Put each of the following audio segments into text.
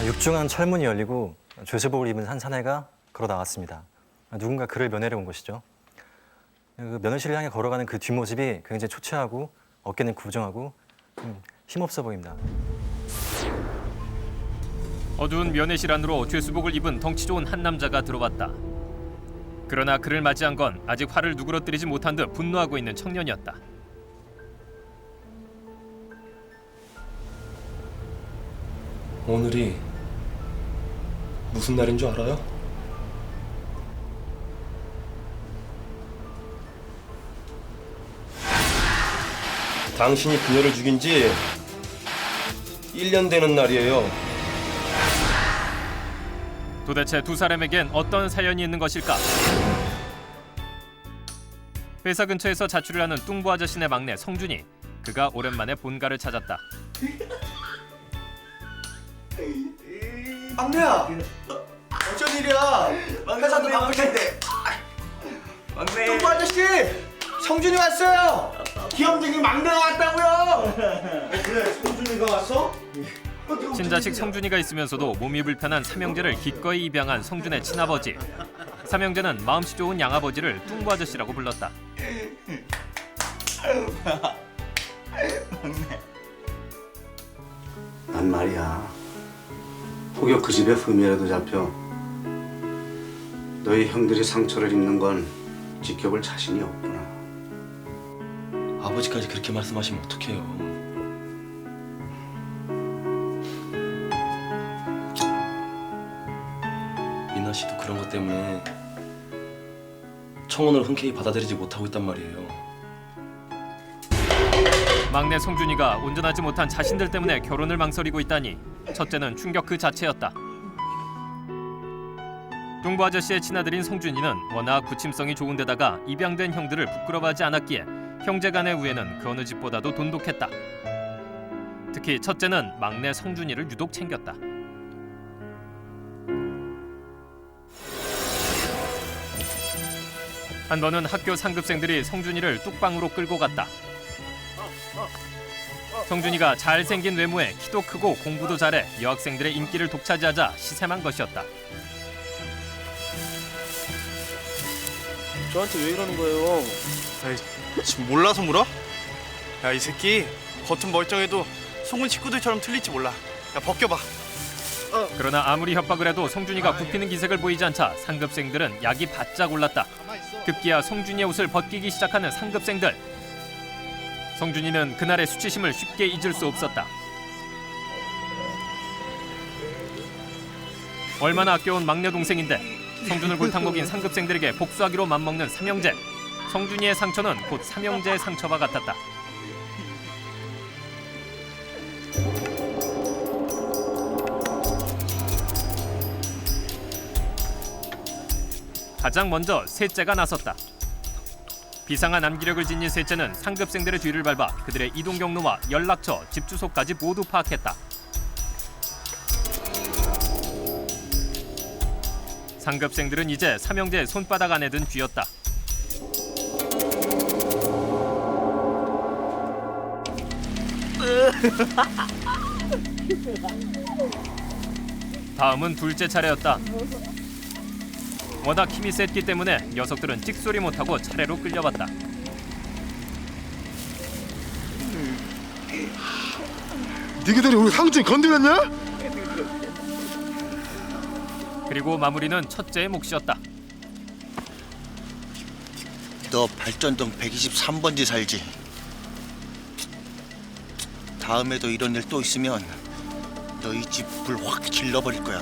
육중한 철문이 열리고 죄수복을 입은 한 사내가 걸어 나왔습니다. 누군가 그를 면회를 온 것이죠. 그 면회실을 향해 걸어가는 그 뒷모습이 굉장히 초췌하고 어깨는 구정하고 힘없어 보입니다. 어두운 면회실 안으로 죄수복을 입은 덩치 좋은 한 남자가 들어왔다. 그러나 그를 맞이한 건 아직 화를 누그러뜨리지 못한 듯 분노하고 있는 청년이었다. 오늘이 무슨 날인 줄 알아요? 당신이 그녀를 죽인 지 1년 되는 날이에요. 도대체 두 사람에겐 어떤 사연이 있는 것일까? 회사 근처에서 자취를 하는 뚱보 아저씨네 막내 성준이. 그가 오랜만에 본가를 찾았다. 막내야! 어쩐 일이야? 회사도 바쁠 텐데. 막내. 뚱보 아저씨! 성준이 왔어요! 귀염둥이 막내가 왔다고요! 그래, 성준이가 왔어? 친자식 성준이가 있으면서도 몸이 불편한 삼형제를 기꺼이 입양한 성준의 친아버지. 삼형제는 마음씨 좋은 양아버지를 뚱보 아저씨라고 불렀다. 난 말이야, 혹여 그 집에 흠이라도 잡혀 너희 형들이 상처를 입는 건 지켜볼 자신이 없구나. 아버지까지 그렇게 말씀하시면 어떡해요. 민아 씨도 그런 것 때문에 청혼을 흔쾌히 받아들이지 못하고 있단 말이에요. 막내 성준이가 온전하지 못한 자신들 때문에 결혼을 망설이고 있다니 첫째는 충격 그 자체였다. 뚱보 아저씨의 친아들인 성준이는 워낙 부침성이 좋은 데다가 입양된 형들을 부끄러워하지 않았기에 형제 간의 우애는 그 어느 집보다도 돈독했다. 특히 첫째는 막내 성준이를 유독 챙겼다. 한 번은 학교 상급생들이 성준이를 뚝방으로 끌고 갔다. 성준이가 잘생긴 외모에 키도 크고 공부도 잘해 여학생들의 인기를 독차지하자 시샘한 것이었다. 저한테 왜 이러는 거예요? 에이, 지금 몰라서 물어? 야, 이 새끼 겉은 멀쩡해도 속은 식구들처럼 틀릴지 몰라. 야, 벗겨봐. 그러나 아무리 협박을 해도 성준이가 굽히는 기색을 보이지 않자 상급생들은 약이 바짝 올랐다. 급기야 성준이의 옷을 벗기기 시작하는 상급생들. 성준이는 그날의 수치심을 쉽게 잊을 수 없었다. 얼마나 아껴온 막내 동생인데 성준을 골탕 먹인 상급생들에게 복수하기로 맘먹는 삼형제. 성준이의 상처는 곧 삼형제의 상처와 같았다. 가장 먼저 셋째가 나섰다. 비상한 암기력을 지닌 셋째는 상급생들의 뒤를 밟아 그들의 이동 경로와 연락처, 집 주소까지 모두 파악했다. 상급생들은 이제 삼형제의 손바닥 안에 든 쥐였다. 다음은 둘째 차례였다. 워낙 힘이 셌기 때문에 녀석들은 찍소리 못하고 차례로 끌려왔다. 니희들이 우리 상준 건드렸냐? 그리고 마무리는 첫째의 몫이었다. 너 발전동 123번지 살지? 다음에도 이런 일 또 있으면 너희 집 불 확 질러버릴 거야.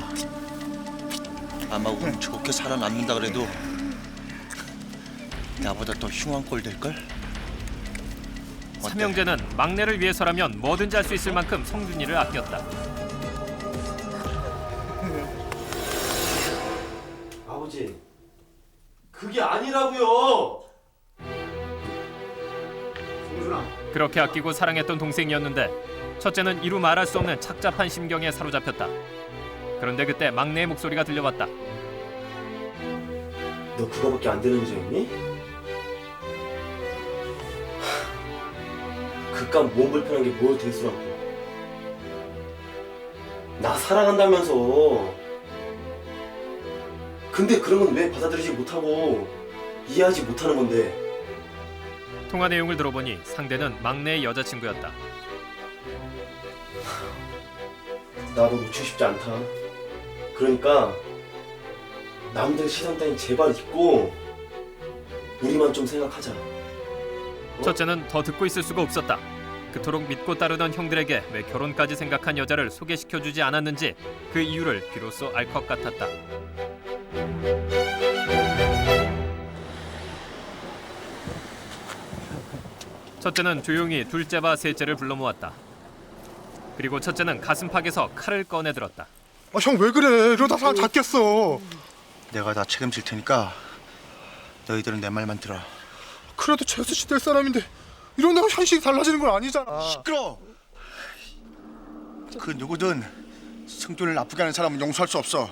아마 운 좋게 살아남는다 그래도 나보다 더 흉한 꼴 될걸? 어때? 삼형제는 막내를 위해서라면 뭐든지 할 수 있을 만큼 성준이를 아꼈다. 아버지, 그게 아니라고요. 그렇게 아끼고 사랑했던 동생이었는데 첫째는 이루 말할 수 없는 착잡한 심경에 사로잡혔다. 그런데 그때 막내의 목소리가 들려왔다. 너 그거밖에 안 되는 여자였니? 그깟 몸 불편한 게 뭘 대수라고. 나 사랑한다면서. 근데 그런 건 왜 받아들이지 못하고 이해하지 못하는 건데. 통화 내용을 들어보니 상대는 막내의 여자친구였다. 나도 놓치고 싶지 않다. 그러니까 남들 시선 따윈 제발 잊고 우리만 좀 생각하자. 첫째는 더 듣고 있을 수가 없었다. 그토록 믿고 따르던 형들에게 왜 결혼까지 생각한 여자를 소개시켜주지 않았는지 그 이유를 비로소 알 것 같았다. 첫째는 조용히 둘째와 셋째를 불러 모았다. 그리고 첫째는 가슴팍에서 칼을 꺼내들었다. 형 왜 그래? 이러다 사람 잡겠어. 내가 다 책임질 테니까 너희들은 내 말만 들어. 그래도 재수 씨 될 사람인데 이런다고 현실이 달라지는 건 아니잖아. 시끄러. 그 누구든 승준을 나쁘게 하는 사람은 용서할 수 없어.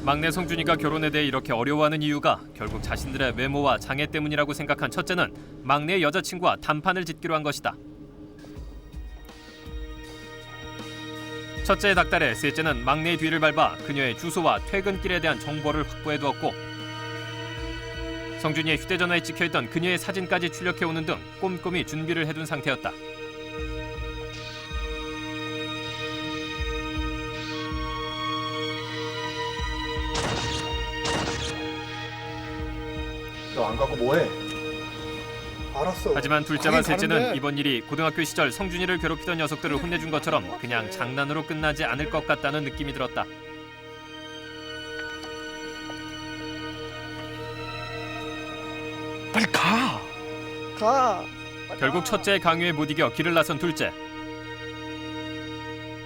막내 성준이가 결혼에 대해 이렇게 어려워하는 이유가 결국 자신들의 외모와 장애 때문이라고 생각한 첫째는 막내 여자친구와 단판을 짓기로 한 것이다. 첫째의 닥달에 셋째는 막내의 뒤를 밟아 그녀의 주소와 퇴근길에 대한 정보를 확보해두었고 성준이의 휴대전화에 찍혀있던 그녀의 사진까지 출력해오는 등 꼼꼼히 준비를 해둔 상태였다. 너 안 가고 뭐해? 알았어. 하지만 둘째와 가긴 셋째는 가는데. 이번 일이 고등학교 시절 성준이를 괴롭히던 녀석들을 혼내준 것처럼 그냥 장난으로 끝나지 않을 것 같다는 느낌이 들었다. 빨리 가. 가. 결국 첫째의 강요에 못 이겨 길을 나선 둘째.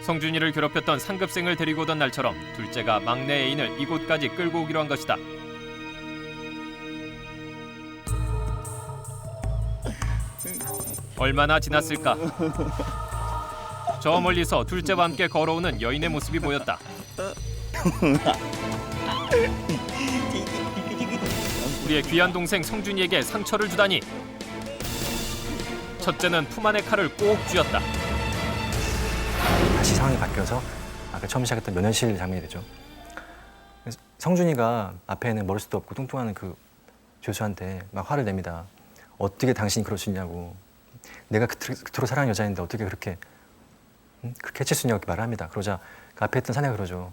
성준이를 괴롭혔던 상급생을 데리고 오던 날처럼 둘째가 막내 애인을 이곳까지 끌고 오기로 한 것이다. 얼마나 지났을까? 저 멀리서 둘째와 함께 걸어오는 여인의 모습이 보였다. 우리의 귀한 동생 성준이에게 상처를 주다니. 첫째는 품 안의 칼을 꼭 쥐었다. 다시 상황이 바뀌어서 아까 처음 시작했던 면회실 장면이 되죠. 그래서 성준이가 앞에는 머리숱도 없고 뚱뚱한 그 교수한테 막 화를 냅니다. 어떻게 당신이 그럴 수 있냐고. 내가 그토록 사랑하는 여자인데 어떻게 그렇게 해칠 수 있냐고 이렇게 말을 합니다. 그러자 그 앞에 있던 사내가 그러죠.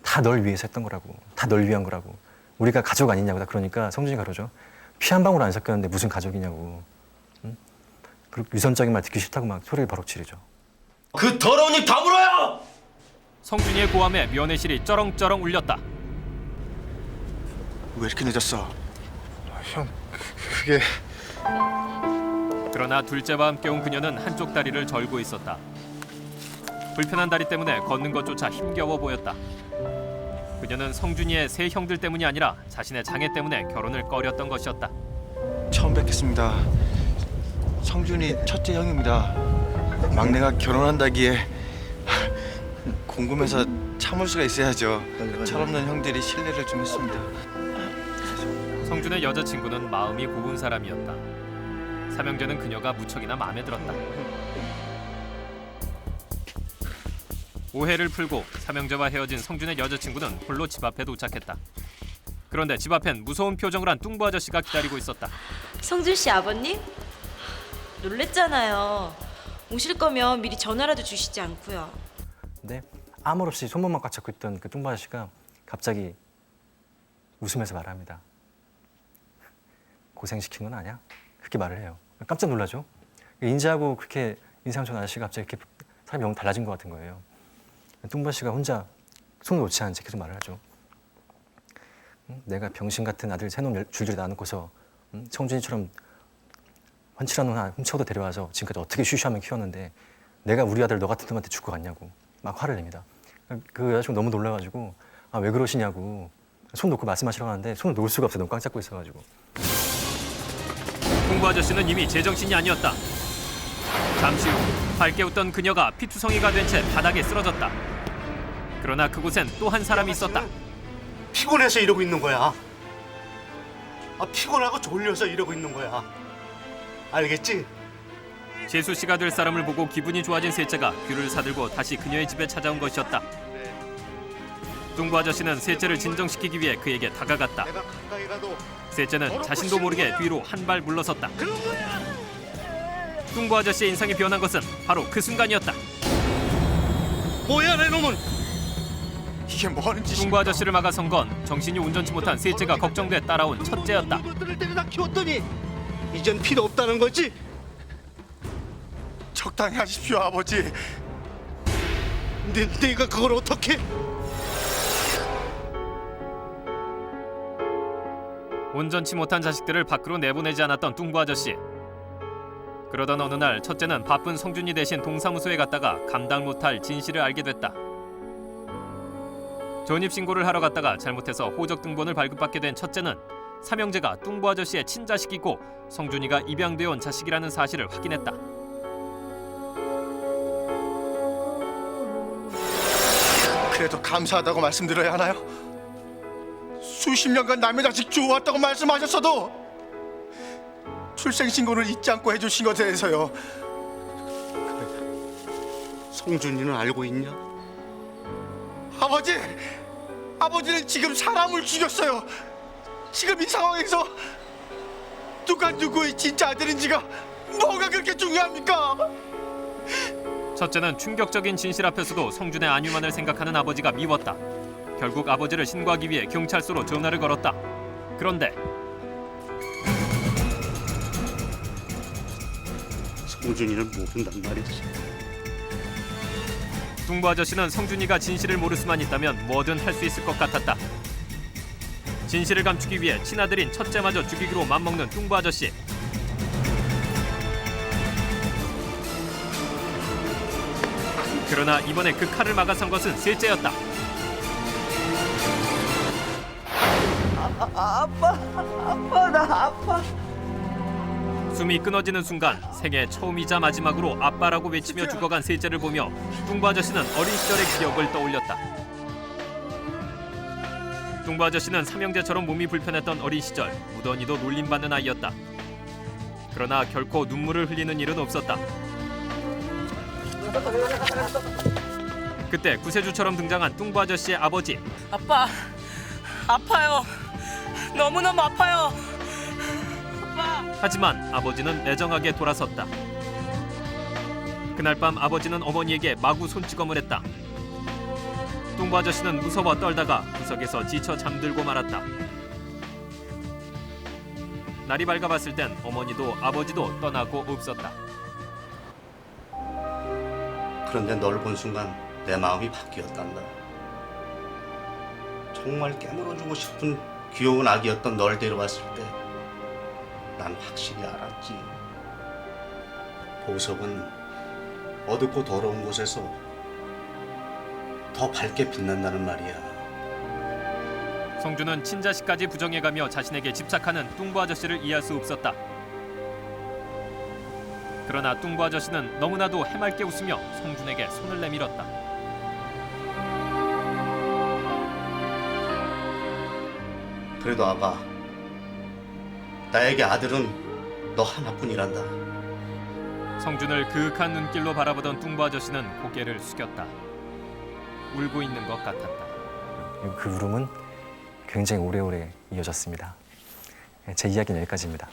다 널 위해서 했던 거라고. 다 널 위한 거라고. 우리가 가족 아니냐고. 그러니까 성준이가 그러죠. 피 한 방울 안 섞였는데 무슨 가족이냐고. 그리고 유선적인 말 듣기 싫다고 막 소리를 버럭 지르죠. 그 더러운 입 다물어요! 성준이의 고함에 면회실이 쩌렁쩌렁 울렸다. 왜 이렇게 늦었어? 형 그게 그러나 둘째와 함께 온 그녀는 한쪽 다리를 절고 있었다. 불편한 다리 때문에 걷는 것조차 힘겨워 보였다. 그녀는 성준이의 세 형들 때문이 아니라 자신의 장애 때문에 결혼을 꺼렸던 것이었다. 처음 뵙겠습니다. 성준이 첫째 형입니다. 막내가 결혼한다기에 궁금해서 참을 수가 있어야죠. 철없는 형들이 실례를 좀 했습니다. 성준의 여자친구는 마음이 고운 사람이었다. 삼형제는 그녀가 무척이나 마음에 들었다. 오해를 풀고 삼형제와 헤어진 성준의 여자친구는 홀로 집 앞에 도착했다. 그런데 집 앞엔 무서운 표정을 한 뚱보 아저씨가 기다리고 있었다. 성준 씨 아버님? 놀랬잖아요. 오실 거면 미리 전화라도 주시지 않고요. 근데 아무 없이 손목만 꽉 잡고 있던 그 뚱보 아저씨가 갑자기 웃으면서 말을 합니다. 고생시킨 건 아니야? 그렇게 말을 해요. 깜짝 놀라죠. 인지하고 그렇게 인상 좋은 아저씨가 갑자기 이렇게 사람이 너무 달라진 것 같은 거예요. 뚱보 아저씨가 혼자 손을 놓지 않은 채 계속 말을 하죠. 내가 병신 같은 아들 세 놈 줄줄이 낳아놓고서 성준이처럼 훤칠한 놈 하나 훔쳐도 데려와서 지금까지 어떻게 쉬쉬하면 키웠는데 내가 우리 아들 너 같은 놈한테 줄 것 같냐고 막 화를 냅니다. 그 여자친구 너무 놀라가지고 아, 왜 그러시냐고 손 놓고 말씀하시려고 하는데 손을 놓을 수가 없어요. 너무 꽉 잡고 있어가지고. 뚱보 아저씨는 이미 제정신이 아니었다. 잠시 후 밝게 웃던 그녀가 피투성이가 된 채 바닥에 쓰러졌다. 그러나 그곳엔 또 한 사람이 있었다. 피곤해서 이러고 있는 거야. 피곤하고 졸려서 이러고 있는 거야. 알겠지? 재수 씨가 될 사람을 보고 기분이 좋아진 셋째가 귤을 사들고 다시 그녀의 집에 찾아온 것이었다. 뚱보 아저씨는 셋째를 진정시키기 위해 그에게 다가갔다. 셋째는 자신도 모르게 뒤로 한 발 물러섰다. 뚱보 아저씨의 인상이 변한 것은 바로 그 순간이었다. 뭐야 내 놈은? 이게 뭐하는 짓이야? 뚱보 아저씨를 막아선 건 정신이 온전치 못한 셋째가 걱정돼 따라온 첫째였다. 것들을 데려다 키웠더니 이젠 필요 없다는 거지? 적당히 하십시오 아버지. 내가 그걸 어떻게? 온전치 못한 자식들을 밖으로 내보내지 않았던 뚱보 아저씨. 그러던 어느 날 첫째는 바쁜 성준이 대신 동사무소에 갔다가 감당 못할 진실을 알게 됐다. 전입신고를 하러 갔다가 잘못해서 호적 등본을 발급받게 된 첫째는 삼형제가 뚱보 아저씨의 친자식이고 성준이가 입양되어 온 자식이라는 사실을 확인했다. 그래도 감사하다고 말씀드려야 하나요? 수십 년간 남의 자식 주워왔다고 말씀하셨어도 출생신고를 잊지 않고 해주신 것에 대해서요. 송준이는 알고 있냐? 아버지는 지금 사람을 죽였어요. 지금 이 상황에서 누가 누구의 진짜 아들인지가 뭐가 그렇게 중요합니까? 첫째는 충격적인 진실 앞에서도 성준의 안위만을 생각하는 아버지가 미웠다. 결국 아버지를 신고하기 위해 경찰서로 전화를 걸었다. 그런데 송준이를 모른단 말이지. 뚱보 아저씨는 성준이가 진실을 모를 수만 있다면 뭐든 할 수 있을 것 같았다. 진실을 감추기 위해 친아들인 첫째마저 죽이기로 맘먹는 뚱보 아저씨. 그러나 이번에 그 칼을 막아선 것은 셋째였다. 아빠 나 아파. 숨이 끊어지는 순간 생애 처음이자 마지막으로 아빠라고 외치며 죽어간 셋째를 보며 뚱보 아저씨는 어린 시절의 기억을 떠올렸다. 뚱보 아저씨는 삼형제처럼 몸이 불편했던 어린 시절 무던히도 놀림받는 아이였다. 그러나 결코 눈물을 흘리는 일은 없었다. 그때 구세주처럼 등장한 뚱보 아저씨의 아버지. 아빠 아파요. 너무너무 아파요. 아빠. 하지만 아버지는 매정하게 돌아섰다. 그날 밤 아버지는 어머니에게 마구 손찌검을 했다. 뚱보 아저씨는 무서워 떨다가 구석에서 지쳐 잠들고 말았다. 날이 밝아봤을 땐 어머니도 아버지도 떠나고 없었다. 그런데 널 본 순간 내 마음이 바뀌었단다. 정말 깨물어주고 싶은 귀여운 아기였던 널 데려왔을 때 난 확실히 알았지. 보석은 어둡고 더러운 곳에서 더 밝게 빛난다는 말이야. 성준은 친자식까지 부정해가며 자신에게 집착하는 뚱보 아저씨를 이해할 수 없었다. 그러나 뚱보 아저씨는 너무나도 해맑게 웃으며 성준에게 손을 내밀었다. 그래도 아가, 나에게 아들은 너 하나뿐이란다. 성준을 그윽한 눈길로 바라보던 뚱보 아저씨는 고개를 숙였다. 울고 있는 것 같았다. 그리고 그 울음은 굉장히 오래오래 이어졌습니다. 제 이야기는 여기까지입니다.